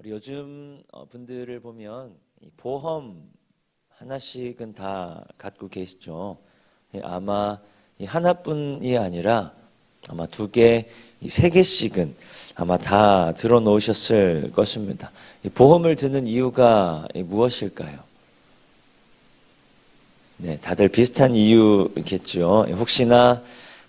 우리 요즘 분들을 보면 보험 하나씩은 다 갖고 계시죠. 아마 하나뿐이 아니라 아마 2개, 3개씩은 아마 다 들어놓으셨을 것입니다. 보험을 드는 이유가 무엇일까요? 네, 다들 비슷한 이유겠죠.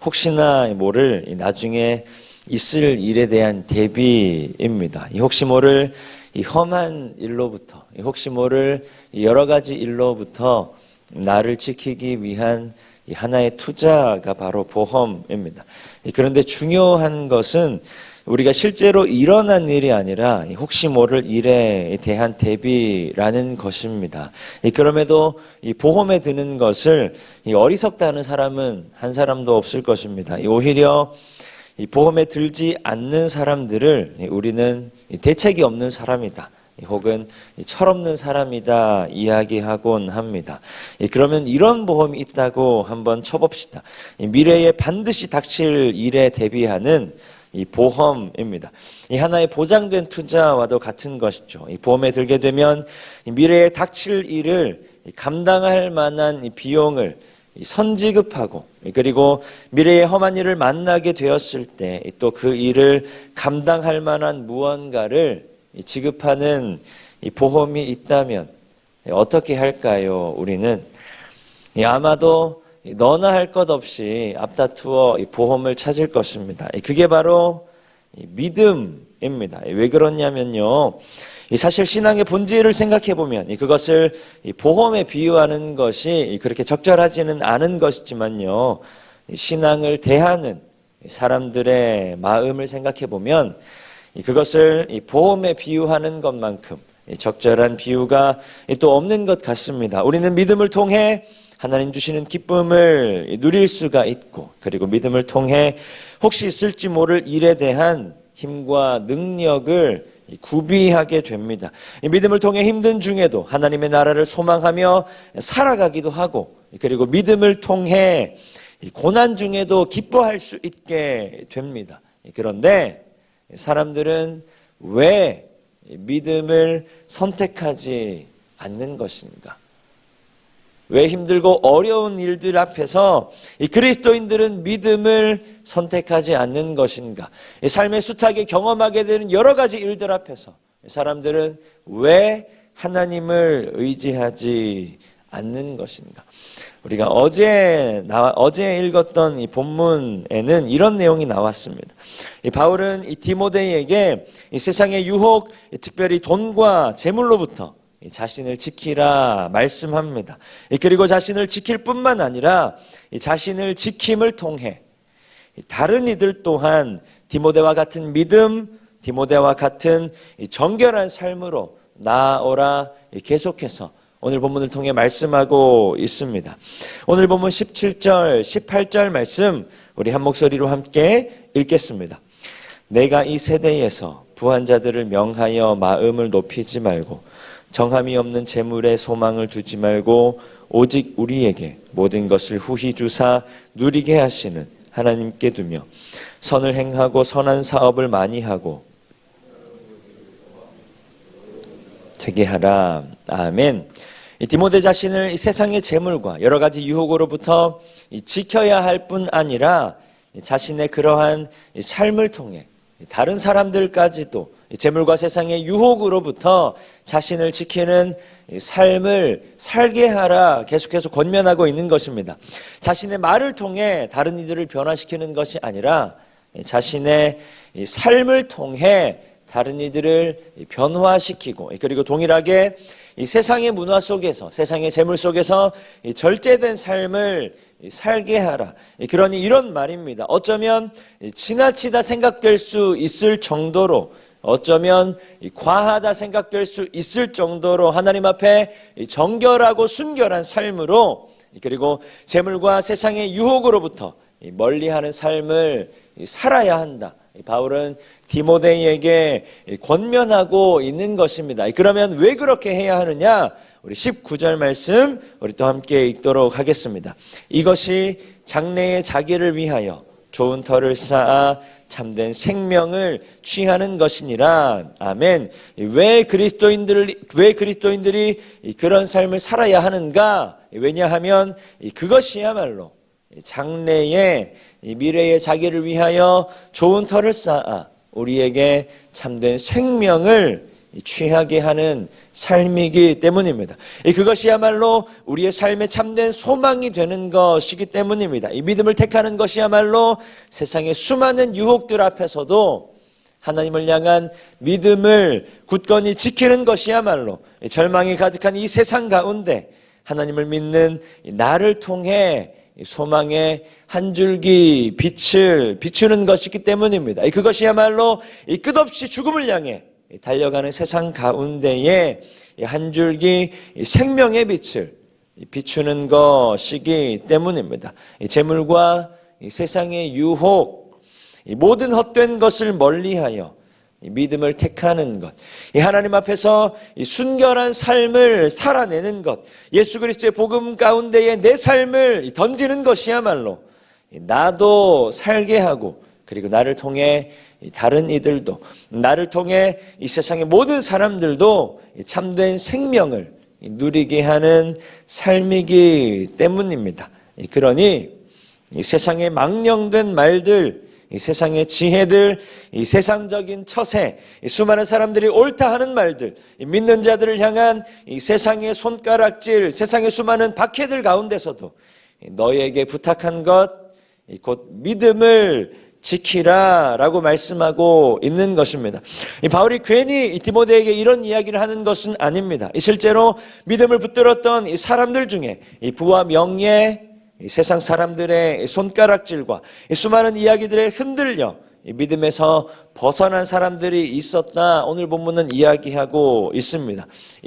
혹시나 모를 나중에 있을 일에 대한 대비입니다. 혹시 모를 이 험한 일로부터, 혹시 모를 여러 가지 일로부터 나를 지키기 위한 하나의 투자가 바로 보험입니다. 그런데 중요한 것은 우리가 실제로 일어난 일이 아니라 혹시 모를 일에 대한 대비라는 것입니다. 그럼에도 이 보험에 드는 것을 어리석다는 사람은 한 사람도 없을 것입니다. 오히려 이 보험에 들지 않는 사람들을 우리는 대책이 없는 사람이다, 혹은 철없는 사람이다 이야기하곤 합니다. 그러면 이런 보험이 있다고 한번 쳐봅시다. 미래에 반드시 닥칠 일에 대비하는 이 보험입니다. 이 하나의 보장된 투자와도 같은 것이죠. 이 보험에 들게 되면 미래에 닥칠 일을 감당할 만한 이 비용을 선지급하고, 그리고 미래의 험한 일을 만나게 되었을 때 또 그 일을 감당할 만한 무언가를 지급하는 이 보험이 있다면 어떻게 할까요? 우리는 아마도 너나 할 것 없이 앞다투어 보험을 찾을 것입니다. 그게 바로 믿음입니다. 왜 그러냐면요, 사실 신앙의 본질을 생각해 보면 그것을 보험에 비유하는 것이 그렇게 적절하지는 않은 것이지만요, 신앙을 대하는 사람들의 마음을 생각해 보면 그것을 보험에 비유하는 것만큼 적절한 비유가 또 없는 것 같습니다. 우리는 믿음을 통해 하나님 주시는 기쁨을 누릴 수가 있고, 그리고 믿음을 통해 혹시 있을지 모를 일에 대한 힘과 능력을 구비하게 됩니다. 믿음을 통해 힘든 중에도 하나님의 나라를 소망하며 살아가기도 하고, 그리고 믿음을 통해 고난 중에도 기뻐할 수 있게 됩니다. 그런데 사람들은 왜 믿음을 선택하지 않는 것인가? 왜 힘들고 어려운 일들 앞에서 이 그리스도인들은 믿음을 선택하지 않는 것인가? 삶의 숱하게 경험하게 되는 여러 가지 일들 앞에서 사람들은 왜 하나님을 의지하지 않는 것인가? 우리가 어제 읽었던 이 본문에는 이런 내용이 나왔습니다. 이 바울은 이 디모데에게 이 세상의 유혹, 특별히 돈과 재물로부터 자신을 지키라 말씀합니다. 그리고 자신을 지킬 뿐만 아니라 자신을 지킴을 통해 다른 이들 또한 디모데와 같은 믿음, 디모데와 같은 정결한 삶으로 나아오라 계속해서 오늘 본문을 통해 말씀하고 있습니다. 오늘 본문 17절, 18절 말씀 우리 한 목소리로 함께 읽겠습니다. 내가 이 세대에서 부한 자들을 명하여 마음을 높이지 말고 정함이 없는 재물에 소망을 두지 말고 오직 우리에게 모든 것을 후히 주사 누리게 하시는 하나님께 두며 선을 행하고 선한 사업을 많이 하고 되게 하라. 아멘. 디모데 자신을 이 세상의 재물과 여러 가지 유혹으로부터 지켜야 할 뿐 아니라 자신의 그러한 삶을 통해 다른 사람들까지도 재물과 세상의 유혹으로부터 자신을 지키는 삶을 살게 하라 계속해서 권면하고 있는 것입니다. 자신의 말을 통해 다른 이들을 변화시키는 것이 아니라 자신의 삶을 통해 다른 이들을 변화시키고, 그리고 동일하게 이 세상의 문화 속에서, 세상의 재물 속에서 절제된 삶을 살게 하라. 그러니 이런 말입니다. 어쩌면 지나치다 생각될 수 있을 정도로, 어쩌면 과하다 생각될 수 있을 정도로 하나님 앞에 정결하고 순결한 삶으로, 그리고 재물과 세상의 유혹으로부터 멀리하는 삶을 살아야 한다. 바울은 디모데에게 권면하고 있는 것입니다. 그러면 왜 그렇게 해야 하느냐? 우리 19절 말씀 우리 또 함께 읽도록 하겠습니다. 이것이 장래의 자기를 위하여 좋은 터를 쌓아 참된 생명을 취하는 것이니라. 아멘. 왜 그리스도인들이 그런 삶을 살아야 하는가? 왜냐하면 그것이야말로 장래의 미래의 자기를 위하여 좋은 터를 쌓아 우리에게 참된 생명을 취하게 하는 삶이기 때문입니다. 그것이야말로 우리의 삶에 참된 소망이 되는 것이기 때문입니다. 이 믿음을 택하는 것이야말로 세상의 수많은 유혹들 앞에서도 하나님을 향한 믿음을 굳건히 지키는 것이야말로 절망이 가득한 이 세상 가운데 하나님을 믿는 나를 통해 소망의 한 줄기 빛을 비추는 것이기 때문입니다. 그것이야말로 끝없이 죽음을 향해 달려가는 세상 가운데에 한 줄기 생명의 빛을 비추는 것이기 때문입니다. 재물과 세상의 유혹, 모든 헛된 것을 멀리하여 믿음을 택하는 것, 하나님 앞에서 순결한 삶을 살아내는 것, 예수 그리스도의 복음 가운데에 내 삶을 던지는 것이야말로 나도 살게 하고, 그리고 나를 통해 다른 이들도, 나를 통해 이 세상의 모든 사람들도 참된 생명을 누리게 하는 삶이기 때문입니다. 그러니 이 세상의 망령된 말들, 이 세상의 지혜들, 이 세상적인 처세, 이 수많은 사람들이 옳다 하는 말들, 이 믿는 자들을 향한 이 세상의 손가락질, 세상의 수많은 박해들 가운데서도 너희에게 부탁한 것, 곧 믿음을 지키라 라고 말씀하고 있는 것입니다. 바울이 괜히 디모데에게 이런 이야기를 하는 것은 아닙니다. 실제로 믿음을 붙들었던 이 사람들 중에 이 부와 명예, 이 세상 사람들의 손가락질과 이 수많은 이야기들에 흔들려 이 믿음에서 벗어난 사람들이 있었다, 오늘 본문은 이야기하고 있습니다.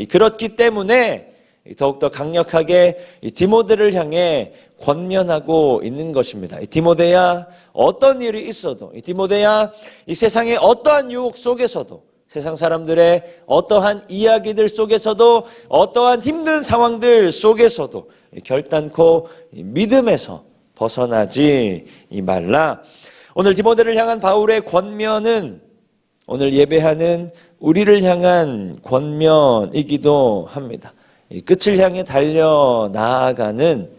그렇기 때문에 더욱더 강력하게 디모데를 향해 권면하고 있는 것입니다. 디모데야, 어떤 일이 있어도, 디모데야, 이 세상의 어떠한 유혹 속에서도, 세상 사람들의 어떠한 이야기들 속에서도, 어떠한 힘든 상황들 속에서도 결단코 믿음에서 벗어나지 말라. 오늘 디모데를 향한 바울의 권면은 오늘 예배하는 우리를 향한 권면이기도 합니다. 끝을 향해 달려 나아가는,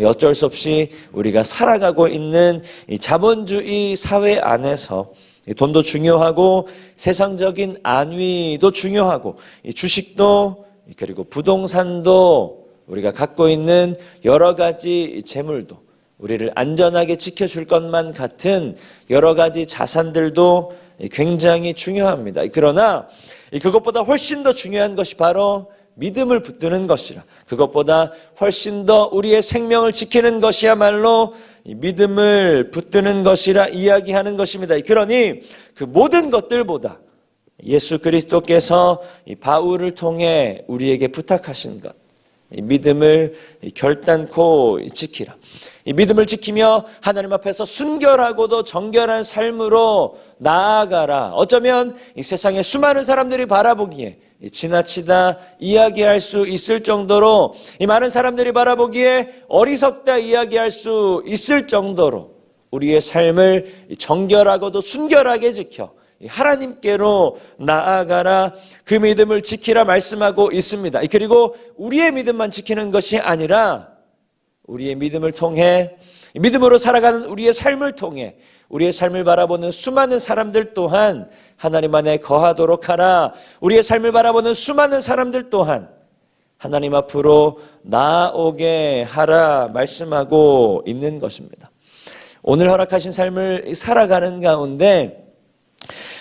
어쩔 수 없이 우리가 살아가고 있는 이 자본주의 사회 안에서 돈도 중요하고 세상적인 안위도 중요하고 주식도, 그리고 부동산도, 우리가 갖고 있는 여러 가지 재물도, 우리를 안전하게 지켜줄 것만 같은 여러 가지 자산들도 굉장히 중요합니다. 그러나 그것보다 훨씬 더 중요한 것이 바로 믿음을 붙드는 것이라, 그것보다 훨씬 더 우리의 생명을 지키는 것이야말로 믿음을 붙드는 것이라 이야기하는 것입니다. 그러니 그 모든 것들보다 예수 그리스도께서 바울을 통해 우리에게 부탁하신 것, 이 믿음을 결단코 지키라. 이 믿음을 지키며 하나님 앞에서 순결하고도 정결한 삶으로 나아가라. 어쩌면 이 세상의 수많은 사람들이 바라보기에 지나치다 이야기할 수 있을 정도로, 이 많은 사람들이 바라보기에 어리석다 이야기할 수 있을 정도로 우리의 삶을 정결하고도 순결하게 지켜 하나님께로 나아가라, 그 믿음을 지키라 말씀하고 있습니다. 그리고 우리의 믿음만 지키는 것이 아니라 우리의 믿음을 통해, 믿음으로 살아가는 우리의 삶을 통해 우리의 삶을 바라보는 수많은 사람들 또한 하나님 안에 거하도록 하라. 우리의 삶을 바라보는 수많은 사람들 또한 하나님 앞으로 나아오게 하라 말씀하고 있는 것입니다. 오늘 허락하신 삶을 살아가는 가운데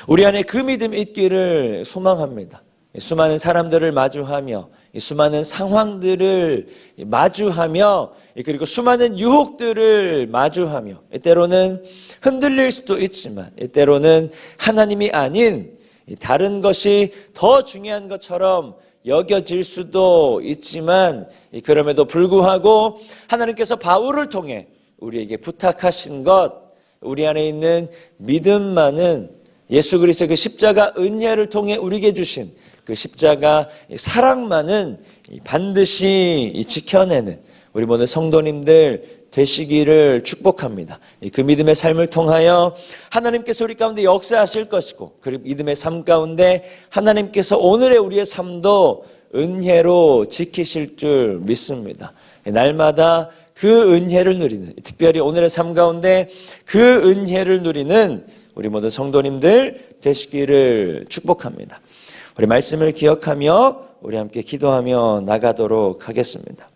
우리 안에 그 믿음이 있기를 소망합니다. 수많은 사람들을 마주하며, 수많은 상황들을 마주하며, 그리고 수많은 유혹들을 마주하며, 때로는 흔들릴 수도 있지만 때로는 하나님이 아닌 다른 것이 더 중요한 것처럼 여겨질 수도 있지만, 그럼에도 불구하고 하나님께서 바울을 통해 우리에게 부탁하신 것, 우리 안에 있는 믿음만은 예수 그리스도의 그 십자가 은혜를 통해 우리에게 주신 그 십자가 사랑만은 반드시 지켜내는 우리 모든 성도님들 되시기를 축복합니다. 그 믿음의 삶을 통하여 하나님께서 우리 가운데 역사하실 것이고, 그리고 믿음의 삶 가운데 하나님께서 오늘의 우리의 삶도 은혜로 지키실 줄 믿습니다. 날마다 그 은혜를 누리는, 특별히 오늘의 삶 가운데 그 은혜를 누리는 우리 모든 성도님들 되시기를 축복합니다. 우리 말씀을 기억하며 우리 함께 기도하며 나가도록 하겠습니다.